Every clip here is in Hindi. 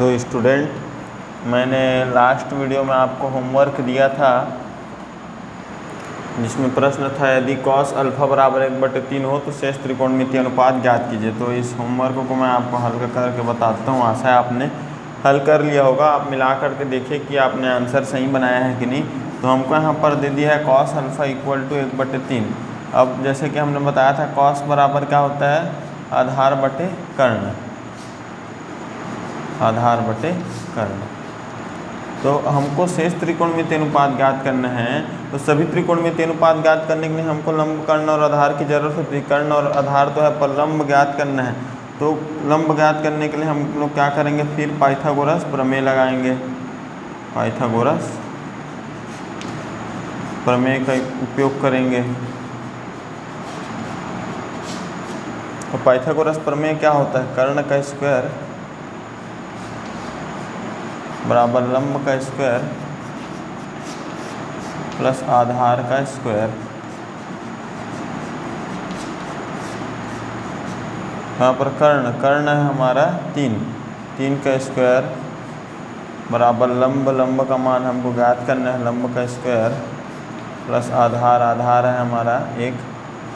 तो स्टूडेंट, मैंने लास्ट वीडियो में आपको होमवर्क दिया था जिसमें प्रश्न था यदि कॉस अल्फा बराबर 1/3 हो तो शेष त्रिकोणमितीय अनुपात ज्ञात कीजिए। तो इस होमवर्क को मैं आपको हल करके बताता हूँ। आशा है आपने हल कर लिया होगा। आप मिला करके देखिए कि आपने आंसर सही बनाया है कि नहीं। तो हमको यहाँ पर दे दिया है कॉस अल्फा इक्वल टू 1/3। अब जैसे कि हमने बताया था कॉस बराबर क्या होता है, आधार बटे कर्ण, आधार बटे कर्ण। तो हमको शेष त्रिकोणमितीय अनुपात ज्ञात करना है। तो सभी त्रिकोणमितीय अनुपात ज्ञात करने के लिए हमको लंब, कर्ण और आधार की जरूरत होती है। कर्ण और आधार तो है, पर लंब ज्ञात करना है। तो लंब ज्ञात करने के लिए हम लोग क्या करेंगे, फिर पाइथागोरस प्रमेय लगाएंगे। पाइथागोरस प्रमेय का उपयोग करेंगे। तो पाइथागोरस प्रमेय क्या होता है, कर्ण का स्क्वायर बराबर लंब का स्क्वायर प्लस आधार का स्क्वायर। यहाँ पर कर्ण है हमारा 3 का स्क्वायर बराबर लंब का मान हमको ज्ञात करना है, लंब का स्क्वायर प्लस आधार है हमारा 1,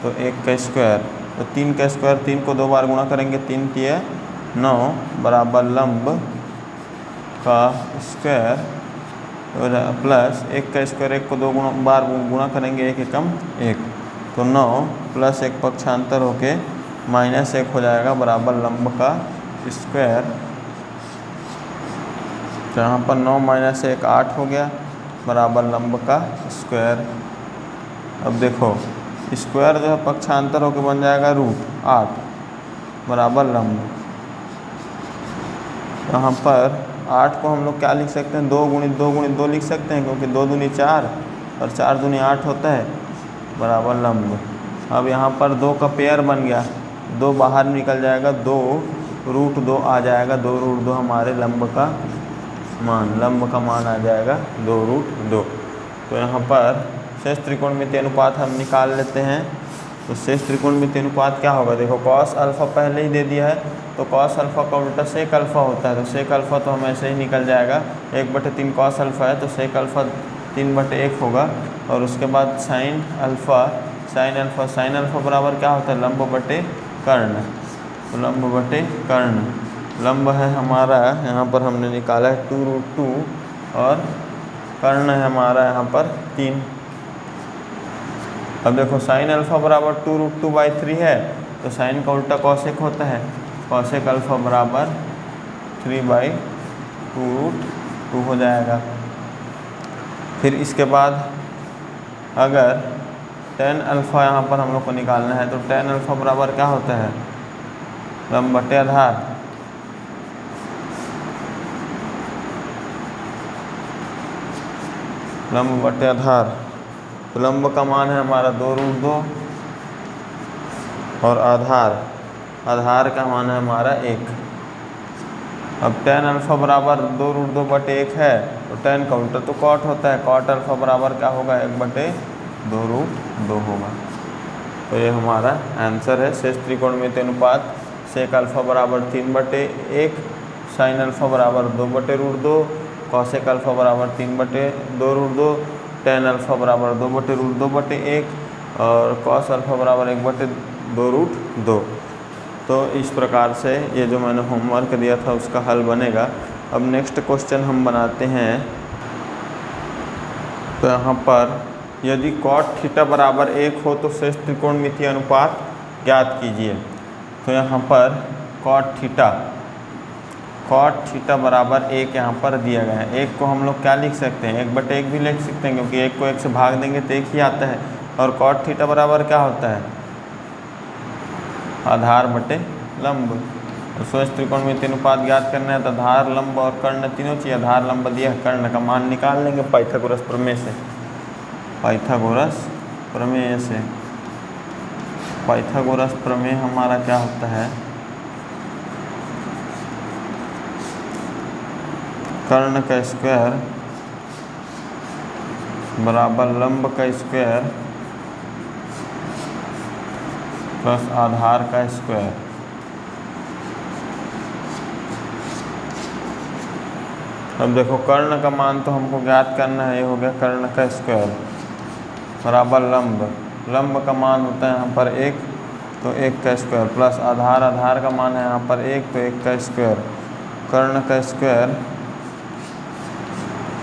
तो 1 का स्क्वायर। तो 3 का स्क्वायर, 3 को 2 बार गुणा करेंगे, 3 तिये 9 बराबर लंब का स्क्वायर प्लस 1 का स्क्वायर, 1 को 2 बार गुणा करेंगे, 1 एकम 1, तो 9 प्लस 1 पक्षांतर होके -1 हो जाएगा बराबर लंब का स्क्वायर। तो यहाँ पर 9 - 1 8 हो गया बराबर लंब का स्क्वायर। अब देखो स्क्वायर जो है पक्षांतर होके बन जाएगा √8 बराबर लंब। यहाँ पर 8 को हम लोग क्या लिख सकते हैं, 2 × 2 लिख सकते हैं, क्योंकि 2 दूनी 4 और 4 दूनी 8 होता है बराबर लंब। अब यहाँ पर 2 का पेयर बन गया, 2 बाहर निकल जाएगा, 2 √2 आ जाएगा, 2 √2 हमारे लंब का मान आ जाएगा 2 √2। तो यहाँ पर शेष त्रिकोणमितीय अनुपात हम निकाल लेते हैं। तो शेष त्रिकोणमितीय अनुपात क्या होगा, देखो कॉस अल्फा पहले ही दे दिया है, तो कॉस अल्फा का उल्टा सेक अल्फा होता है। तो सेक अल्फा तो हम ऐसे ही निकल जाएगा, 1/3 कॉस अल्फा है तो सेक अल्फा 3/1 होगा। और उसके बाद साइन अल्फा बराबर क्या होता है, लंब बटे कर्ण। तो लंब बटे कर्ण, लंब है हमारा यहाँ पर हमने निकाला है 2 √2 और कर्ण है हमारा यहाँ पर 3। अब देखो साइन अल्फा बराबर 2 √2/3 है, तो साइन का उल्टा कॉसेक होता है, कॉसेक अल्फा बराबर 3/2 √2 हो जाएगा। फिर इसके बाद अगर tan अल्फा यहाँ पर हम लोग को निकालना है, तो tan अल्फा बराबर क्या होता है, लंब बटे आधार। लंब बटे आधार, तो लंब का मान है हमारा 2 √2 और आधार का मान है हमारा 1। अब tan अल्फा बराबर 2 √2/1 है, तो tan का उल्टा तो cot होता है, cot अल्फा बराबर क्या होगा, 1/2 √2 होगा। तो ये हमारा आंसर है। शेष त्रिकोणमितीय अनुपात सेक अल्फा बराबर 3/1, साइन अल्फा बराबर 2/√2, कॉसेक अल्फा बराबर 3/2 √2, tan अल्फा बराबर 2/√2/1 और कॉस अल्फा बराबर 1/2 √2। तो इस प्रकार से ये जो मैंने होमवर्क दिया था उसका हल बनेगा। अब नेक्स्ट क्वेश्चन हम बनाते हैं। तो यहाँ पर यदि cot थीटा बराबर 1 हो तो शेष त्रिकोणमितीय अनुपात ज्ञात कीजिए। तो यहाँ पर cot थीटा बराबर 1 यहाँ पर दिया गया है। 1 को हम लोग क्या लिख सकते हैं, 1/1 भी लिख सकते हैं, क्योंकि 1 को 1 से भाग देंगे तो 1 ही आता है। और cot थीटा बराबर क्या होता है, आधार बटे लंब। तो शेष त्रिकोणमितीय अनुपात ज्ञात करना है तो आधार, लंब और कर्ण तीनों चाहिए। आधार लंब दिया है, कर्ण का मान निकाल लेंगे पाइथागोरस प्रमेय से। पाइथागोरस प्रमेय हमारा क्या होता है, कर्ण का स्क्वायर बराबर लंब का स्क्वायर प्लस आधार का स्क्वायर। अब देखो कर्ण का मान तो हमको ज्ञात करना है, ये हो गया कर्ण का स्क्वायर बराबर लंब, लंब का मान होता है यहाँ पर 1, तो 1 का स्क्वायर प्लस आधार, आधार का मान है यहाँ पर 1, तो 1 का स्क्वायर, कर्ण का स्क्वायर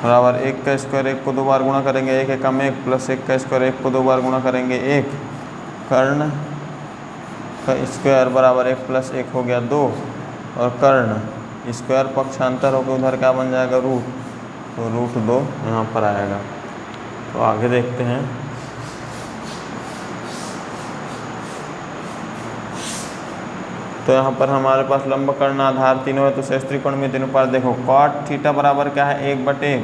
बराबर 1 का स्क्वायर, 1 को 2 बार गुणा करेंगे 1 एकम 1 प्लस 1 का स्क्वायर, 1 को 2 बार गुणा करेंगे 1, कर्ण का स्क्वायर बराबर 1 प्लस 1 हो गया 2, और कर्ण स्क्वायर पक्षांतर होकर उधर क्या बन जाएगा रूट, तो रूट 2 यहाँ पर आएगा। तो आगे देखते हैं। तो यहाँ पर हमारे पास लंब कर्ण आधार तीनों है, तो शेष त्रिकोणमिति अनुपात देखो कॉट थीटा बराबर क्या है 1/1,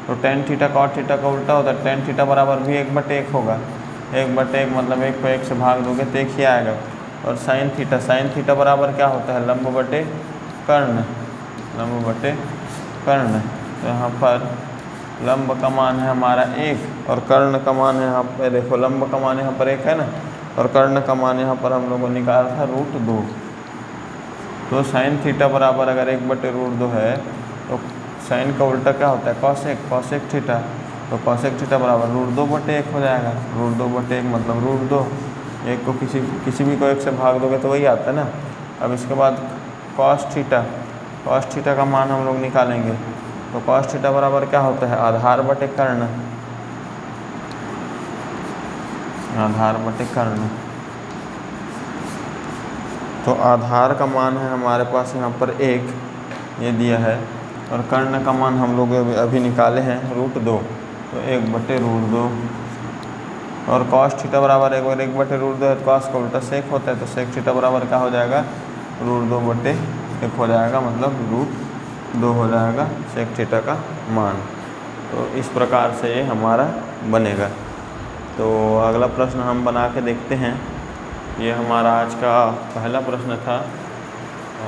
तो टेन थीटा कॉट थीटा का उल्टा होता है, टेन थीटा बराबर भी 1/1 होगा, 1/1 मतलब 1 को 1 से भाग दोगे तो 1 ही आएगा। और साइन थीटा बराबर क्या होता है लंब बटे कर्ण, लंब बटे कर्ण। तो यहाँ पर लंब का मान है हमारा 1 और कर्ण का मान है यहाँ पर देखो, लंब का मान यहाँ पर 1 है ना, और कर्ण का मान यहाँ पर हम लोगों ने निकाला था रूट 2। तो साइन थीटा बराबर अगर 1/√2 है तो साइन का उल्टा क्या होता है कॉसेक थीटा, तो कॉसेक थीटा बराबर √2/1 हो जाएगा, √2/1 मतलब √2, 1 को किसी भी को 1 से भाग दोगे तो वही आता है ना। अब इसके बाद कॉस थीटा का मान हम लोग निकालेंगे, तो कॉस थीटा बराबर क्या होता है आधार बटे कर्ण, आधार बटे कर्ण। तो आधार का मान है हमारे पास यहाँ पर 1 ये दिया है, और कर्ण का मान हम लोग अभी निकाले हैं √2, तो 1/√2, और कॉस थीटा बराबर 1/√2 है, तो कॉस का उल्टा सेक होता है, तो सेक थीटा बराबर क्या हो जाएगा √2/1 हो जाएगा, मतलब √2 हो जाएगा सेक थीटा का मान। तो इस प्रकार से ये हमारा बनेगा। तो अगला प्रश्न हम बना के देखते हैं। ये हमारा आज का पहला प्रश्न था,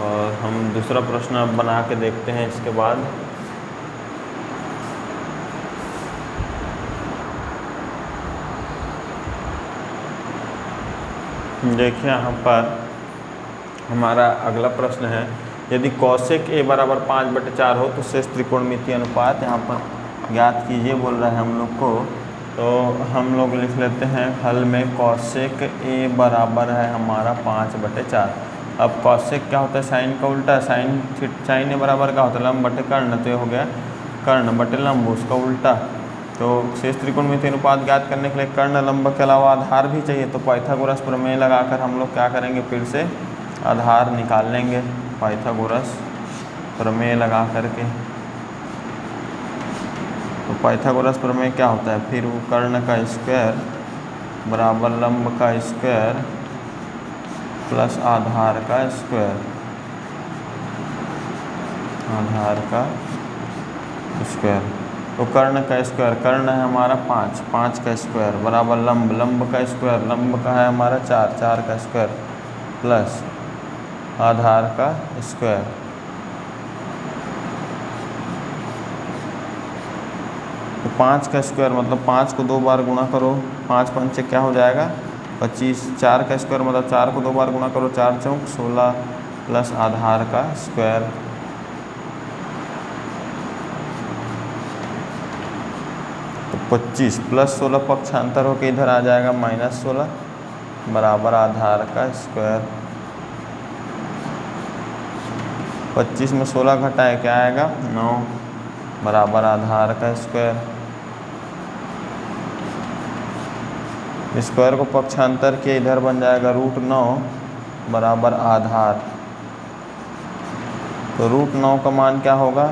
और हम दूसरा प्रश्न अब बना के देखते हैं इसके बाद। देखिए यहाँ पर हमारा अगला प्रश्न है, यदि कौशिक a बराबर 5/4 हो तो शेष त्रिकोणमितीय अनुपात यहाँ पर ज्ञात कीजिए बोल रहा है हम लोग को। तो हम लोग लिख लेते हैं हल में कौशिक a बराबर है हमारा 5/4। अब कौशिक क्या होता है साइन का उल्टा, साइन a बराबर क्या होता है लंब बटे कर्ण, तो ये हो गया कर्ण बटे लंब उसका उल्टा। तो शेष त्रिकोणमितीय अनुपात ज्ञात करने के लिए कर्ण लंब के अलावा आधार भी चाहिए, तो पाइथागोरस प्रमेय लगाकर हम लोग क्या करेंगे फिर से आधार निकाल लेंगे, पाइथागोरस प्रमेय लगा करके। तो पाइथागोरस प्रमेय क्या होता है, फिर वो कर्ण का स्क्वायर बराबर लंब का स्क्वायर प्लस आधार का स्क्वायर, आधार का स्क्वायर। तो कर्ण का स्क्वायर, कर्ण है हमारा 5 का स्क्वायर बराबर लंब का स्क्वायर, लंब का है हमारा 4 का स्क्वायर प्लस आधार का स्क्वायर। तो 5 का स्क्वायर मतलब 5 को 2 बार गुणा करो, 5 पंचे क्या हो जाएगा 25, 4 का स्क्वायर मतलब 4 को 2 बार गुणा करो, 4 चौक 16 प्लस आधार का स्क्वायर। तो 25 प्लस 16 पक्षांतर होकर इधर आ जाएगा -16 बराबर आधार का स्क्वायर। 25 में 16 घटाए क्या आएगा 9 बराबर आधार का स्क्वायर। स्क्वायर को पक्षांतर के इधर बन जाएगा √9 बराबर आधार। तो √9 का मान क्या होगा,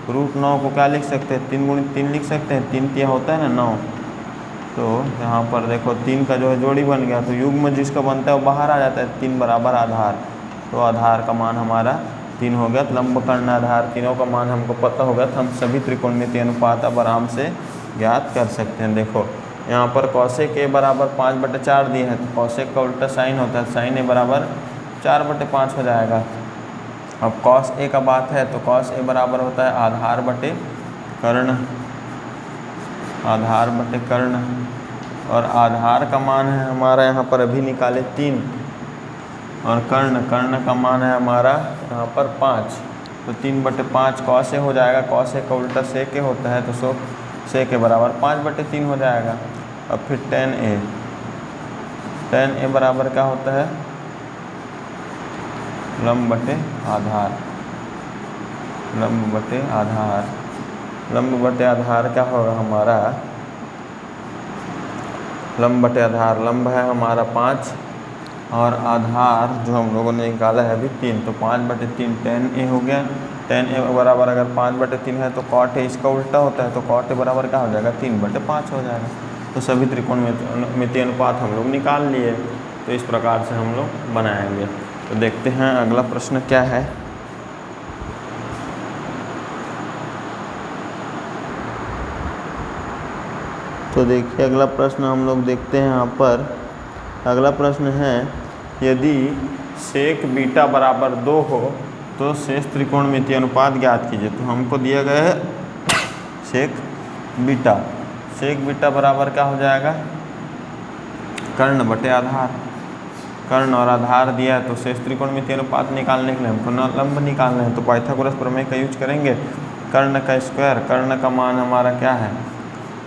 √9 को क्या लिख सकते हैं 3 × 3 लिख सकते हैं, 3 तिया होता है ना 9। तो यहाँ पर देखो 3 का जो है जोड़ी बन गया, तो युग्म जिसका बनता है वो बाहर आ जाता है, 3 बराबर आधार। तो आधार का मान हमारा 3 हो गया। तो लंब कर्ण आधार तीनों का मान हमको पता होगा, तो हम सभी त्रिकोणमितीय अनुपात अब आराम से ज्ञात कर सकते हैं। देखो यहाँ पर कौशिक a बराबर 5/4 दिए हैं, तो कौशिक का उल्टा साइन होता है, साइन a बराबर 4/5 हो जाएगा। अब कॉस a का बात है, तो कॉस a बराबर होता है आधार बटे कर्ण, आधार बटे कर्ण। और आधार का मान है हमारा यहाँ पर अभी निकाले 3, और कर्ण का मान है हमारा यहाँ पर 5। तो 3/5 कॉस ए हो जाएगा। कॉस ए का उल्टा सेक ए होता है, तो सेक ए बराबर 5/3 हो जाएगा। अब फिर tan ए बराबर क्या होता है, लंब बटे आधार। लंब बटे आधार क्या होगा हमारा, लंब बटे आधार, लंब है हमारा 5 और आधार जो हम लोगों ने निकाला है अभी 3, तो 5/3 tan ए हो गया। tan ए बराबर अगर 5/3 है तो cot ए इसका उल्टा होता है, तो cot ए बराबर क्या हो जाएगा, 3/5 हो जाएगा। तो सभी त्रिकोणमितीय अनुपात हम लोग निकाल लिए। तो इस प्रकार से हम लोग बनाएंगे। तो देखते हैं अगला प्रश्न क्या है। तो देखिए अगला प्रश्न हम लोग देखते हैं यहाँ पर। अगला प्रश्न है, यदि सेक बीटा बराबर 2 हो तो शेष त्रिकोणमितीय अनुपात ज्ञात कीजिए। तो हमको दिया गया है सेक बीटा बराबर क्या हो जाएगा, कर्ण बटे आधार। कर्ण और आधार दिया है तो शेष त्रिकोणमितीय अनुपात निकालने के लिए हमको लंब निकालना है। तो पाइथागोरस प्रमेय का यूज करेंगे। कर्ण का स्क्वायर, कर्ण का मान हमारा क्या है,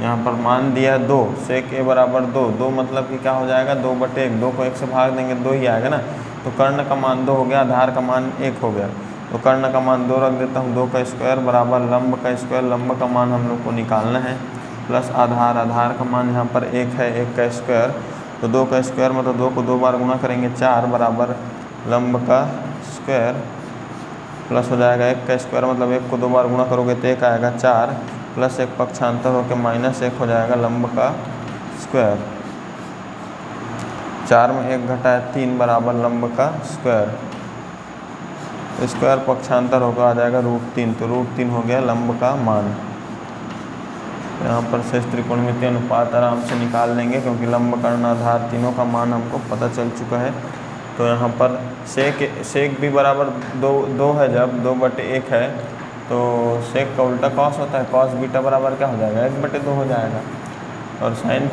यहाँ पर मान दिया है 2, सेक ए बराबर 2 मतलब कि क्या हो जाएगा, 2/1। 2 को 1 से भाग देंगे 2 ही आएगा ना। तो कर्ण का मान 2 हो गया, आधार का मान 1 हो गया। तो कर्ण का मान 2 रख देता हूँ। 2 का स्क्वायर बराबर लंब का स्क्वायर, लंब का मान हम लोग को निकालना है, प्लस आधार का मान यहाँ पर 1 है, 1 का स्क्वायर। तो 2 का स्क्वायर मतलब 2 को 2 बार गुणा करेंगे 4 बराबर लंब का स्क्वायर, प्लस हो जाएगा 1 का स्क्वायर मतलब 1 को 2 बार गुणा करोगे तो 1 आएगा 4, प्लस 1 पक्षांतर होकर -1 हो जाएगा लंब का स्क्वायर। 4 में 1 घटा है 3 बराबर लंब का स्क्वायर। स्क्वायर पक्षांतर होकर आ जाएगा √3, तो √3 हो गया लंब का मान। यहाँ पर शेष त्रिकोणमितीय अनुपात आराम से निकाल लेंगे क्योंकि लंब, कर्ण, आधार तीनों का मान हमको पता चल चुका है। तो यहाँ पर सेक भी बराबर 2 है, जब 2/1 है तो सेक का उल्टा कॉस होता है। कॉस बीटा बराबर क्या हो जाएगा, 1/2 हो जाएगा। और साइन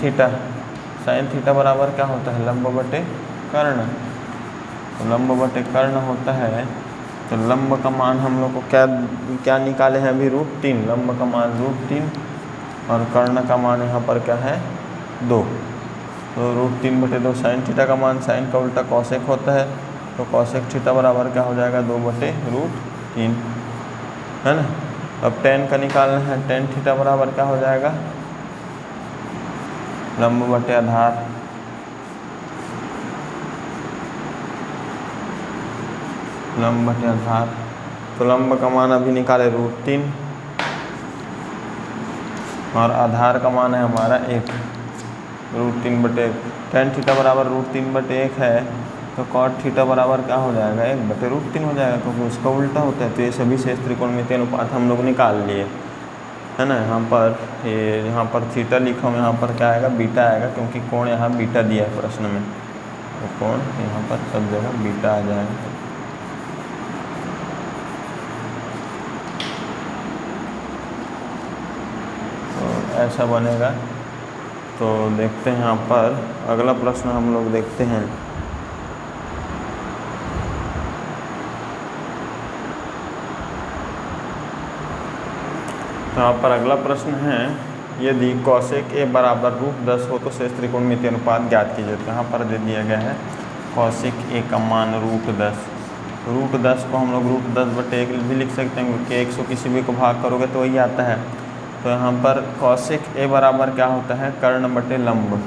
थीटा बराबर क्या होता है, लंब बटे कर्ण। तो लंब बटे कर्ण होता है। तो लंब का मान हम लोग को क्या निकाले हैं अभी, √3। लंब का मान √3 और कर्ण का मान यहाँ पर क्या है, 2। तो √3/2 साइन थीटा का मान, साइन का उल्टा कॉसेक होता है। तो कॉसेक थीटा बराबर क्या हो जाएगा, 2/√3, है ना। अब tan का निकालना है। tan थीटा बराबर क्या हो जाएगा, लंब बटे आधार। लंब बटे आधार, तो लंब का मान अभी निकाले √3 और आधार का मान है हमारा 1, √3/1। tan थीटा बराबर √3/1 है तो cot थीटा बराबर क्या हो जाएगा, 1/√3 हो जाएगा क्योंकि उसका उल्टा होता है। तो ये सभी शेष त्रिकोणमितीय अनुपात हम लोग निकाल लिए, है ना। यहाँ पर थीटा लिखा हूँ, यहाँ पर क्या आएगा, बीटा आएगा क्योंकि कोण यहाँ बीटा दिया है प्रश्न में। तो कोण यहाँ पर सब जगह बीटा आ जाएगा। ऐसा बनेगा। तो देखते हैं यहाँ पर अगला प्रश्न हम लोग देखते हैं। तो यहाँ पर अगला प्रश्न है, यदि कॉसेक ए बराबर √10 हो तो शेष त्रिकोणमितीय अनुपात ज्ञात कीजिए। तो यहाँ पर दे दिया गया है कॉसेक ए का मान √10। √10 को हम लोग √10/1 भी लिख सकते हैं क्योंकि 100 किसी भी को भाग करोगे तो वही आता है। तो यहाँ पर कॉसेक ए बराबर क्या होता है, कर्ण बटे लंब।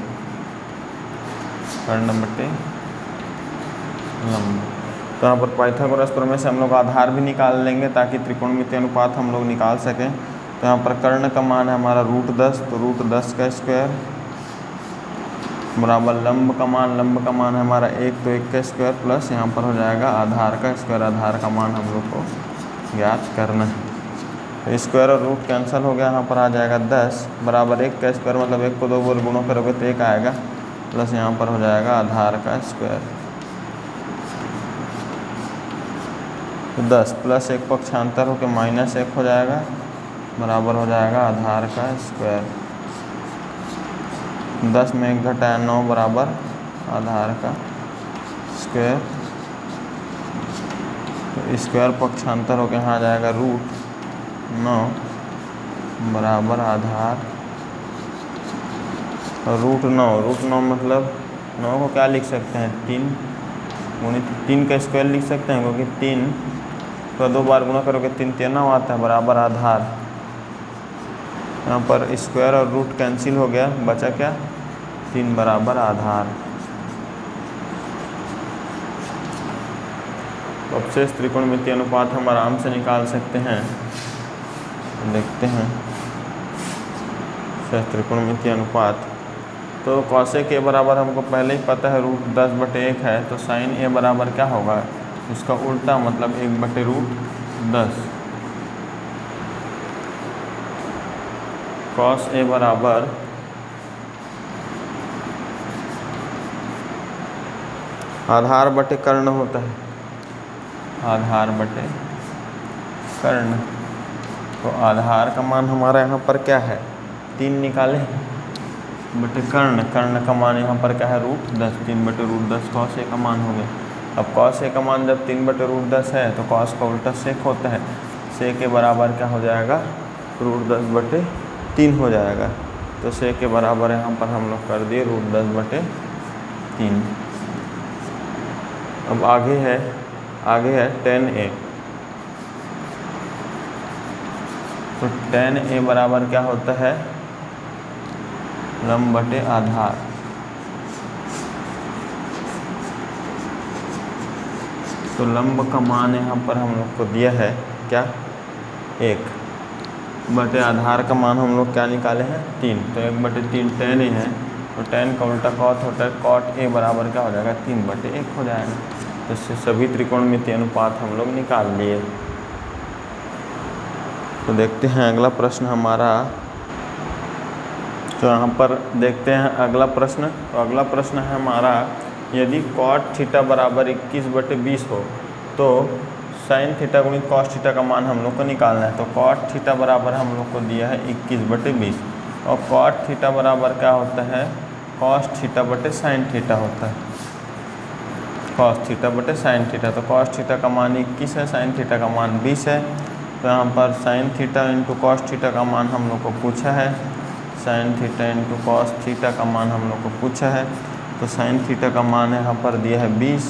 कर्ण बटे लंब। तो यहाँ पर पाइथागोरस प्रमेय से हम लोग आधार भी निकाल लेंगे ताकि त्रिकोणमितीय अनुपात हम लोग निकाल सकें। तो यहाँ पर कर्ण का मान है हमारा √10, तो √10 का स्क्वायर बराबर लंब का मान है हमारा 1, तो 1 का स्क्वायर प्लस यहाँ पर हो जाएगा आधार का स्क्वायर। आधार का मान हम लोग को ज्ञात करना है। तो स्क्वायर और रूट कैंसिल हो गया, यहाँ पर आ जाएगा 10 बराबर 1 का स्क्वायर मतलब 1 को 2 बार गुणा करोगे तो 1 आएगा, प्लस यहाँ पर हो जाएगा आधार का स्क्वायर। तो 10 प्लस 1 पक्षांतर होकर -1 हो जाएगा बराबर हो जाएगा आधार का स्क्वायर। 10 में 1 घटाया 9 बराबर आधार का स्क्वायर। तो स्क्वायर पक्षांतर होकर यहाँ आ जाएगा √9 बराबर आधार √9 मतलब 9 को क्या लिख सकते हैं 3 गुणित 3 का स्क्वायर लिख सकते हैं, क्योंकि 3 को 2 बार गुणा करोगे 3 3 आता है बराबर आधार। यहाँ पर स्क्वायर और रूट कैंसिल हो गया, बचा क्या 3 बराबर आधार। तो अवशेष त्रिकोणमितीय अनुपात हम आराम से निकाल सकते हैं। देखते हैं अवशेष त्रिकोणमितीय अनुपात। तो कॉसेक ए बराबर हमको पहले ही पता है √10/1 है, तो साइन ए बराबर क्या होगा उसका उल्टा, मतलब 1/√10। कॉस ए बराबर आधार बटे कर्ण होता है, आधार बटे कर्ण। तो आधार का मान हमारा यहाँ पर क्या है 3 निकाले बटे कर्ण, कर्ण का मान यहाँ पर क्या है √10, 3/√10 कॉस ए का मान हो गया। अब कॉस ए का मान जब 3/√10 है तो कॉस का उल्टा सेक होता है, सेक के बराबर क्या हो जाएगा √10/3 हो जाएगा। तो सेक के बराबर यहाँ पर हम लोग कर दिए √10/3। अब आगे है tan a। तो tan a बराबर क्या होता है लंब बटे आधार। तो लंब का मान यहाँ पर हम लोग को दिया है क्या 1 बटे आधार का मान हम लोग क्या निकाले हैं 3। तो 1/3 tan a है, तो tan का उल्टा कॉट होता है, कॉट a बराबर क्या हो जाएगा 3/1 हो जाएगा। तो इससे सभी त्रिकोणमितीय अनुपात हम लोग निकाल लिए। तो देखते हैं अगला प्रश्न हमारा। तो यहाँ पर देखते हैं अगला प्रश्न। तो अगला प्रश्न है हमारा, यदि cot थीटा बराबर 21/20 हो तो sin थीटा गुणित cos थीटा का मान हम लोग को निकालना है। तो cot थीटा बराबर हम लोग को दिया है 21/20 और cot थीटा बराबर क्या होता है cos थीटा बटे sin थीटा होता है, cos थीटा बटे sin थीटा। तो cos थीटा का मान 21 है, sin थीटा का मान 20 है। तो यहाँ पर sin theta into cos theta का मान हम लोग को पूछा है, sin theta into cos theta का मान हम लोग को पूछा है। तो sin थीटा का मान यहाँ पर दिया है 20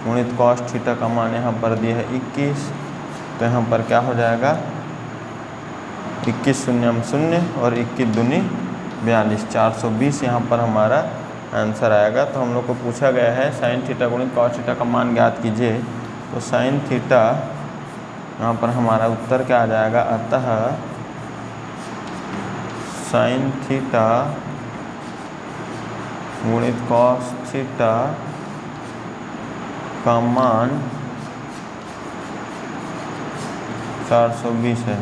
गुणित cos थीटा का मान यहाँ पर दिया है 21। तो यहाँ पर क्या हो जाएगा 21 शून्यम 0 और 21 दूनी 42, 420 यहाँ पर हमारा आंसर आएगा। तो हम लोग को पूछा गया है sin थीटा गुणित cos थीटा का मान ज्ञात कीजिए। तो sin थीटा यहाँ पर हमारा उत्तर क्या आ जाएगा, अतः sin थीटा गुणित cos थीटा का मान 420 है।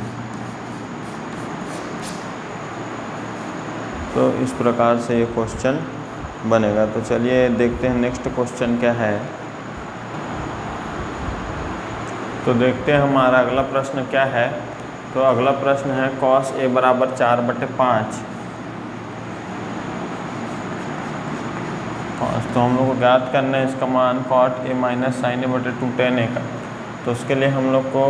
तो इस प्रकार से ये क्वेश्चन बनेगा। तो चलिए देखते हैं नेक्स्ट क्वेश्चन क्या है। तो देखते हैं हमारा अगला प्रश्न क्या है। तो अगला प्रश्न है cos a बराबर 4/5। तो हम लोग को ज्ञात करना है इसका मान cot a minus sin a/2 tan a का। तो उसके लिए हम लोग को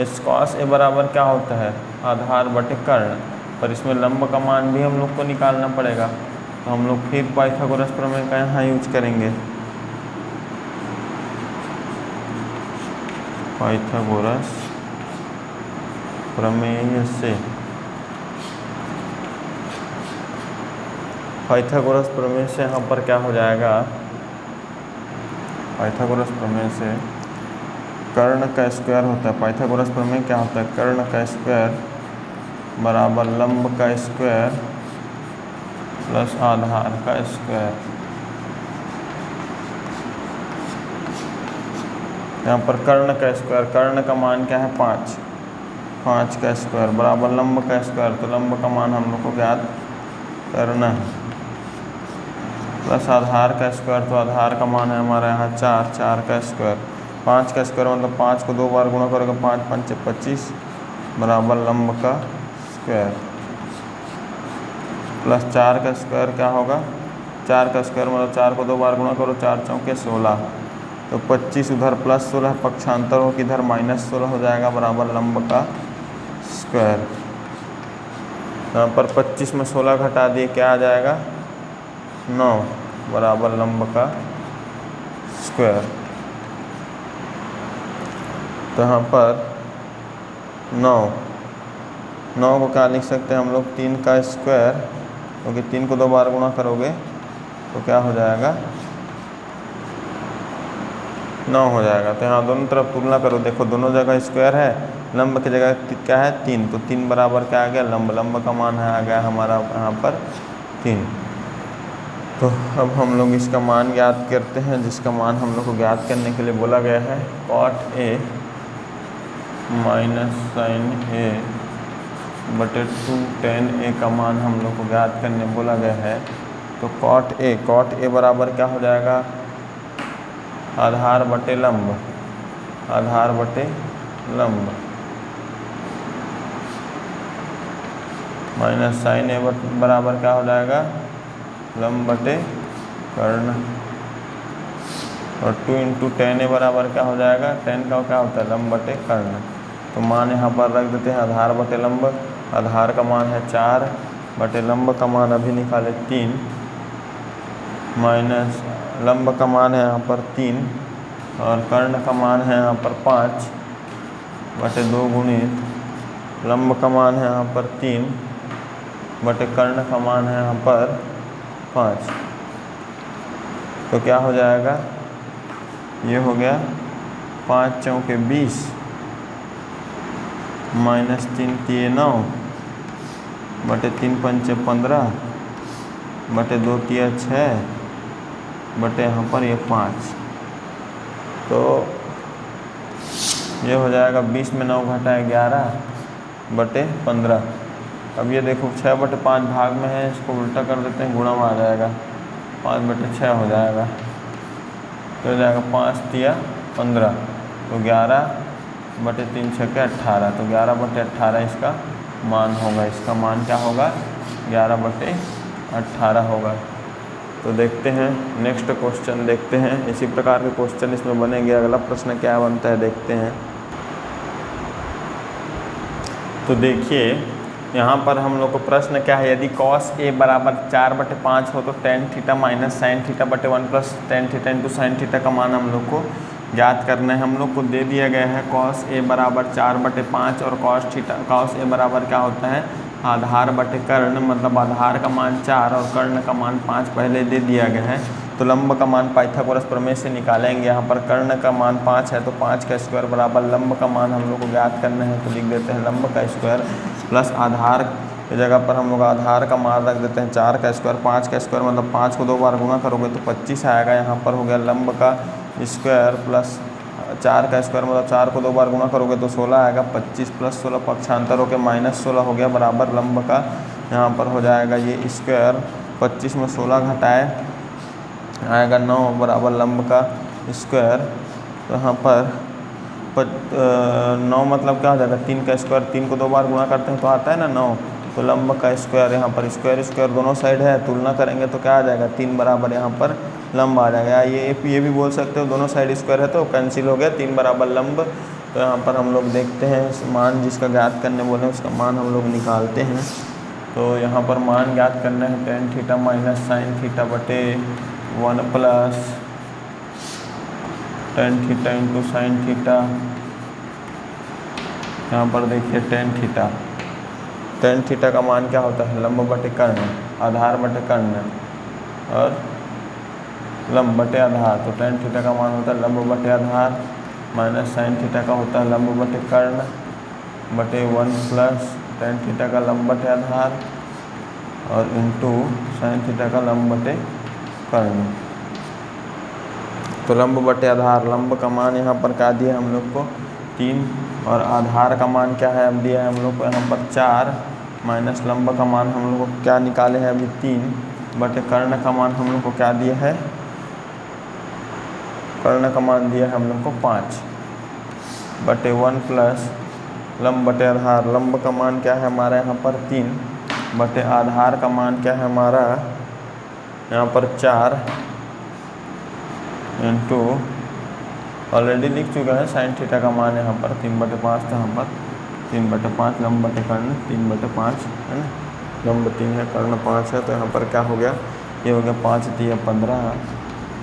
इस cos a बराबर क्या होता है आधार बटे कर्ण, पर इसमें लंब का मान भी हम लोग को निकालना पड़ेगा। तो हम लोग फिर पाइथागोरस प्रमेय का यहाँ यूज करेंगे। पाइथागोरस प्रमेय से पाइथागोरस प्रमेय से यहाँ पर क्या हो जाएगा, पाइथागोरस प्रमेय से कर्ण का स्क्वायर होता है। पाइथागोरस प्रमेय क्या होता है, कर्ण का स्क्वायर बराबर लंब का स्क्वायर प्लस आधार का स्क्वायर। यहाँ पर कर्ण का स्क्वायर, कर्ण का मान क्या है 5, 5 का स्क्वायर बराबर लंब का स्क्वायर। तो लंब का मान हम लोग को ज्ञात करना है, प्लस आधार का स्क्वायर। तो आधार का मान है हमारा यहाँ 4, 4 का स्क्वायर, 5 का स्क्वायर मतलब 5 को 2 बार गुणा करोगे 5 5 25 बराबर लंब का स्क्वायर, प्लस 4 का स्क्वायर क्या होगा 4 का स्क्वायर मतलब 4 को 2 बार गुणा करो 4 चौके 16 तो 25 उधर प्लस 16 पक्षांतर हो कि इधर -16 हो जाएगा बराबर लंब का स्क्वायर। यहाँ पर 25 में 16 घटा दिए क्या आ जाएगा 9 बराबर लंब का स्क्वायर। तो यहाँ पर 9 को क्या लिख सकते हैं हम लोग 3 का स्क्वायर, क्योंकि 3 को 2 बार गुणा करोगे तो क्या हो जाएगा 9 हो जाएगा। तो यहाँ दोनों तरफ तुलना करो, देखो दोनों जगह स्क्वायर है, लंब की जगह क्या है 3, तो 3 बराबर क्या आ गया लंब का मान है आ गया हमारा यहाँ पर 3। तो अब हम लोग इसका मान ज्ञात करते हैं, जिसका मान हम लोग को ज्ञात करने के लिए बोला गया है cot A minus sin A बटे 2 tan A का मान हम लोग को ज्ञात करने बोला गया है। तो cot A बराबर क्या हो जाएगा आधार बटे लंब माइनस sin A बराबर क्या हो जाएगा लंब बटे कर्ण, और 2 इंटू tan A बराबर क्या हो जाएगा, tan का क्या होता है लंब बटे कर्ण। तो मान यहाँ पर रख देते हैं आधार बटे लंब, आधार का मान है 4 बटे लंब का मान अभी निकाले 3 माइनस लंब का मान है यहाँ पर 3 और कर्ण का मान है यहाँ पर 5 बटे 2 गुणित लंब का मान है यहाँ पर 3 बटे कर्ण का मान है यहाँ पर 5। तो क्या हो जाएगा ये हो गया 5 चौके 20 माइनस 3 तिये 9 बटे 3 पंचे 15 बटे 2 तिया 6 बटे यहाँ पर ये 5। तो ये हो जाएगा 20 में 9 घटाए 11 बटे 15। अब ये देखो 6 बटे 5 भाग में है, इसको उल्टा कर देते हैं गुणा में आ जाएगा 5 बटे 6 हो जाएगा। तो हो जाएगा 5 तिया 15, तो 11 बटे 3 6 के 18, तो 11 बटे 18 इसका मान होगा। इसका मान क्या होगा 11 बटे 18 होगा। तो देखते हैं नेक्स्ट क्वेश्चन देखते हैं, इसी प्रकार के क्वेश्चन इसमें बनेंगे। अगला प्रश्न क्या बनता है देखते हैं। तो देखिए यहाँ पर हम लोग को प्रश्न क्या है, यदि cos A बराबर 4 बटे 5 हो तो tan theta minus sine theta बटे 1 plus tan theta into sine theta का मान हम लोग को ज्ञात करना है। हम लोग को दे दिया गया है cos A बराबर 4 बटे 5 और cos A बराबर क्या होता है आधार बटे कर्ण, मतलब आधार का मान 4 और कर्ण का मान 5 पहले दे दिया गया है। तो लंब का मान पाइथागोरस प्रमेय से निकालेंगे। यहाँ पर कर्ण का मान 5 है तो 5 का स्क्वायर बराबर लंब का मान हम लोग को ज्ञात करना है। तो लिख देते हैं लंब का स्क्वायर प्लस आधार की जगह पर हम लोग आधार का मान रख देते हैं 4 का स्क्वायर। 5 का स्क्वायर मतलब 5 को 2 बार गुणा करोगे तो 25 आएगा। यहाँ पर हो गया लंब का स्क्वायर प्लस 4 का स्क्वायर मतलब 4 को 2 बार गुणा करोगे तो 16 आएगा। 25 प्लस 16 पक्षांतर हो के -16 हो गया बराबर लंब का यहाँ पर हो जाएगा ये स्क्वायर। 25 में 16 घटाए आएगा 9 बराबर लंब का स्क्वायर। तो यहाँ पर 9 मतलब क्या हो जाएगा 3 का स्क्वायर, 3 को 2 बार गुणा करते हैं तो आता है ना 9। तो लंब का स्क्वायर यहाँ पर स्क्वायर दोनों साइड है, तुलना करेंगे तो क्या आ जाएगा 3 बराबर यहाँ पर लंब आ जाएगा। ये भी बोल सकते हो दोनों साइड स्क्वायर है तो कैंसिल हो गया 3 बराबर लंब। तो यहाँ पर हम लोग देखते हैं मान जिसका ज्ञात करने बोले उसका मान हम लोग निकालते हैं। तो यहाँ पर मान ज्ञात करना है tan theta minus sine theta बटे 1 plus tan theta into sine theta. यहाँ पर देखिए tan थीटा का मान क्या होता है लंब बटे कर्ण, आधार बटे कर्ण और लंब बटे आधार। तो tan थीटा का मान होता है लंब बटे आधार माइनस साइन थीटा का होता है लंब बटे कर्ण बटे 1 प्लस tan थीटा का लंब बटे आधार और इंटू साइन थीटा का लंब बटे कर्ण। तो लंब बटे आधार, लंब का मान यहाँ पर क्या दिया हम लोग को 3 और आधार का मान क्या है अब दिया है हम लोग को यहाँ पर 4 माइनस लंब का मान हम लोग को क्या निकाले हैं अभी 3 बटे कर्ण का मान हम लोग को क्या दिया है, कर्ण का मान दिया है हम लोग को 5 बटे 1 प्लस लंब बटे आधार। लंब का मान क्या है हमारा यहाँ पर 3 बटे आधार का मान क्या है हमारा यहाँ पर 4 इंटू ऑलरेडी लिख चुका है। साइन थीटा का मान यहाँ पर 3/5 था, यहाँ पर 3/5 लंब बटे कर्ण 3/5 है ना, लंब 3 है कर्ण 5 है, तो यहाँ पर क्या हो गया, ये हो गया 5 तिया 15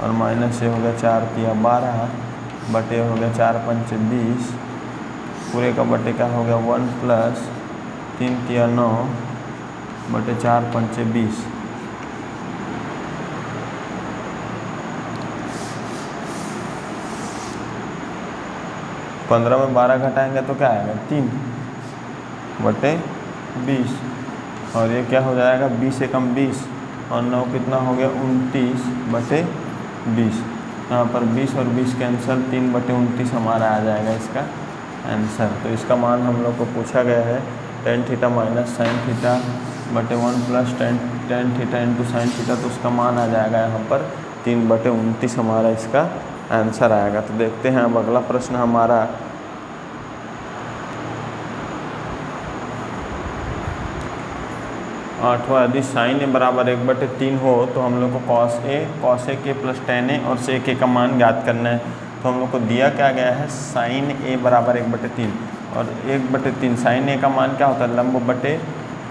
और माइनस ये हो गया 4 तिया 12 बटे हो गया 4 पंचे 20 पूरे का बटे क्या हो गया 1 प्लस 3 तिया 9 बटे 4 पंचे 20। 15 में 12 घटाएंगे तो क्या आएगा 3/20 और ये क्या हो जाएगा 20 एकम 20 और 9 कितना हो गया 29/20। यहाँ पर 20 और 20 कैंसल 3/29 हमारा आ जाएगा इसका आंसर। तो इसका मान हम लोग को पूछा गया है tan theta minus sine theta बटे 1 plus tan theta into sine theta, तो उसका मान आ जाएगा यहाँ पर 3/29 हमारा इसका आंसर आएगा। तो देखते हैं अब अगला प्रश्न हमारा 8वां, यदि साइन ए बराबर 1/3 हो तो हम लोग को cos ए के प्लस tan ए और sec ए का मान ज्ञात करना है। तो हम लोग को दिया क्या गया है साइन ए बराबर 1/3 और 1/3 साइन ए का मान क्या होता है लंब बटे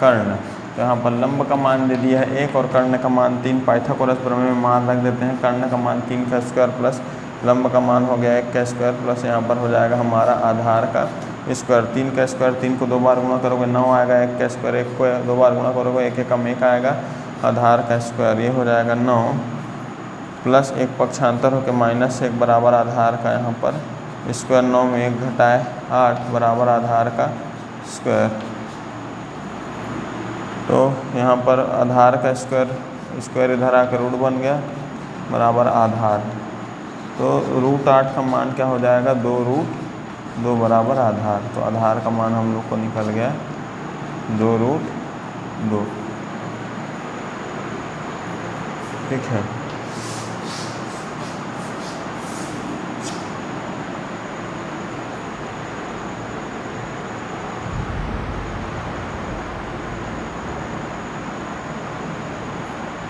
कर्ण। तो यहाँ पर लंब का मान दे दिया है 1 और कर्ण का मान 3। पाइथागोरस प्रमेय में मान रख देते हैं, कर्ण का मान 3 का स्क्वायर प्लस लंब का मान हो गया 1 का स्क्वायर प्लस यहाँ पर हो जाएगा हमारा आधार का स्क्वायर। 3 का स्क्वायर 3 को 2 बार गुणा करोगे 9 आएगा, 1 का स्क्वायर 1 को 2 बार गुणा करोगे 1 एकम 1 आएगा, आधार का स्क्वायर ये हो जाएगा 9 प्लस 1 पक्षांतर होकर -1 बराबर आधार का यहाँ पर स्क्वायर 9 में 1 घटाए 8 बराबर आधार का स्क्वायर। तो यहाँ पर आधार का स्क्वायर इधर आकर रूट बन गया बराबर आधार। तो √8 का मान क्या हो जाएगा 2√2 बराबर आधार। तो आधार का मान हम लोग को निकल गया 2√2। ठीक है।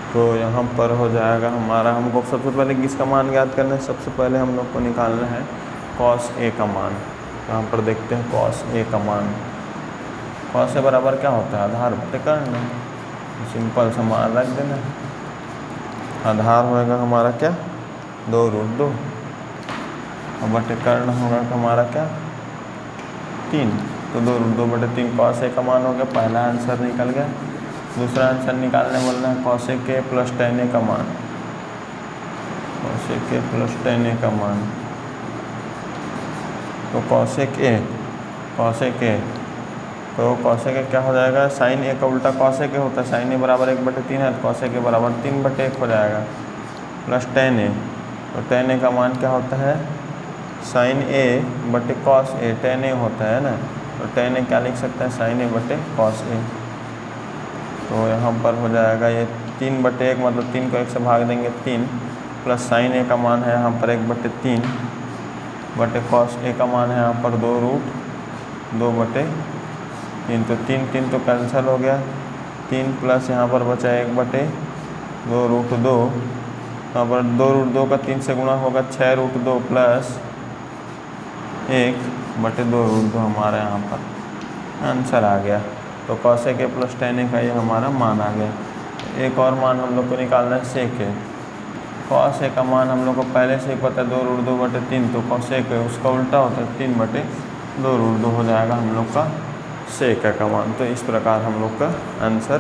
तो यहाँ पर हो जाएगा हमारा, हमको सबसे पहले किसका मान ज्ञात करना है, सबसे पहले हम लोग को निकालना है cos ए का मान। यहाँ पर देखते हैं cos ए का मान। cos ए बराबर क्या होता है आधार बटे कर्ण, सिंपल सा मान रख देना। आधार होएगा हमारा क्या 2√2 और बटे कर्ण होगा हमारा क्या 3। तो 2√2 बटे 3 cos ए का मान हो गया, पहला आंसर निकल गया। दूसरा आंसर निकालने बोलना है cos ए के प्लस tan ए का मान, cos ए के प्लस tan ए का मान। तो cos ए के तो cos ए के क्या हो जाएगा, साइन ए का उल्टा cos ए के होता है, साइन ए बराबर 1/3 है, तो cos ए के बराबर 3/1 हो जाएगा प्लस tan ए। तो tan ए का मान क्या होता है साइन ए बटे cos ए, tan ए होता है ना, तो tan ए क्या लिख सकते हैं साइन ए बटे cos ए। तो यहाँ पर हो जाएगा ये 3/1 मतलब 3 को 1 से भाग देंगे 3 प्लस साइन ए का मान है यहाँ पर 1/3 बटे cos ए का मान है यहाँ पर 2√2/3। तो 3 तो कैंसिल हो गया, 3 प्लस यहाँ पर बचा 1/2√2। यहाँ पर 2√2 का 3 से गुणा होगा 6√2 प्लस 1/2√2 हमारा यहाँ पर आंसर आ गया। तो cos ए के प्लस tan ए का ये हमारा मान आ गया। एक और मान हम लोग को निकालना है sec ए। cos ए का मान हम लोग को पहले से ही पता है 2√2/3, तो cos ए का उसका उल्टा होता है 3/2√2 हो जाएगा हम लोग का sec ए का मान। तो इस प्रकार हम लोग का आंसर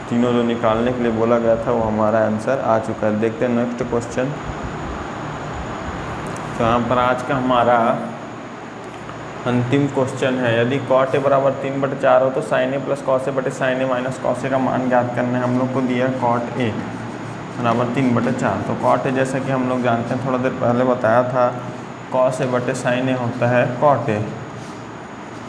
तीनों जो निकालने के लिए बोला गया था वो हमारा आंसर आ चुका है। देखते हैं नेक्स्ट क्वेश्चन। तो यहाँ पर आज का हमारा अंतिम क्वेश्चन है, यदि cot ए बराबर 3/4 हो तो sin ए प्लस cos ए बटे sin ए माइनस cos ए का मान ज्ञात करना है। हम लोग को दिया cot ए बराबर 3/4। तो cot ए जैसा कि हम लोग जानते हैं, थोड़ा देर पहले बताया था, cos ए बटे sin ए होता है cot ए।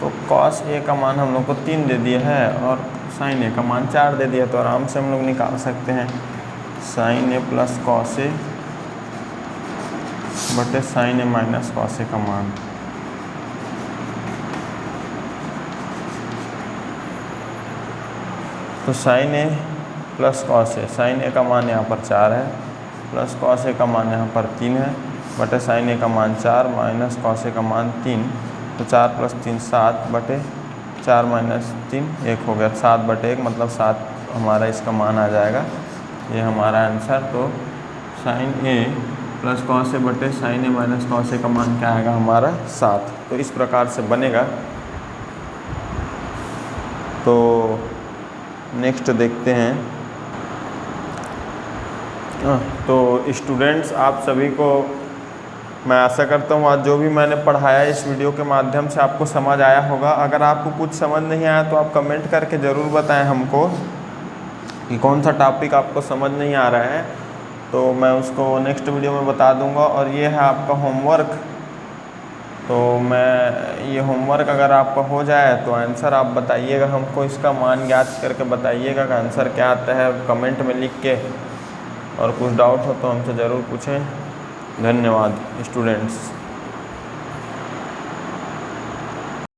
तो cos ए का मान हम लोग को 3 दे दिया है और sin ए का मान 4 दे दिया, तो आराम से हम लोग निकाल सकते हैं sin ए प्लस cos ए बटे sin ए माइनस cos ए का मान। तो sin ए प्लस cos ए, sin ए का मान यहाँ पर 4 है प्लस cos ए का मान यहाँ पर 3 है। बटे साइन ए का मान 4 माइनस कॉस ए का मान 3, तो 4 + 3 7 बटे 4 माइनस 3 1 हो गया, 7 बटे 1 मतलब 7 हमारा इसका मान आ जाएगा। ये हमारा आंसर। तो sign A plus cos A बटे sign A minus cos A का मान क्या आएगा हमारा 7। तो इस प्रकार से बनेगा। तो नेक्स्ट देखते हैं। तो स्टूडेंट्स, आप सभी को मैं आशा करता हूँ आज जो भी मैंने पढ़ाया इस वीडियो के माध्यम से आपको समझ आया होगा। अगर आपको कुछ समझ नहीं आया तो आप कमेंट करके ज़रूर बताएं हमको कि कौन सा टॉपिक आपको समझ नहीं आ रहा है, तो मैं उसको नेक्स्ट वीडियो में बता दूंगा। और ये है आपका होमवर्क। तो मैं ये होमवर्क अगर आपका हो जाए तो आंसर आप बताइएगा हमको, इसका मान याद करके बताइएगा कि आंसर क्या आता है कमेंट में लिख के। और कुछ डाउट हो तो हमसे ज़रूर पूछें। धन्यवाद स्टूडेंट्स।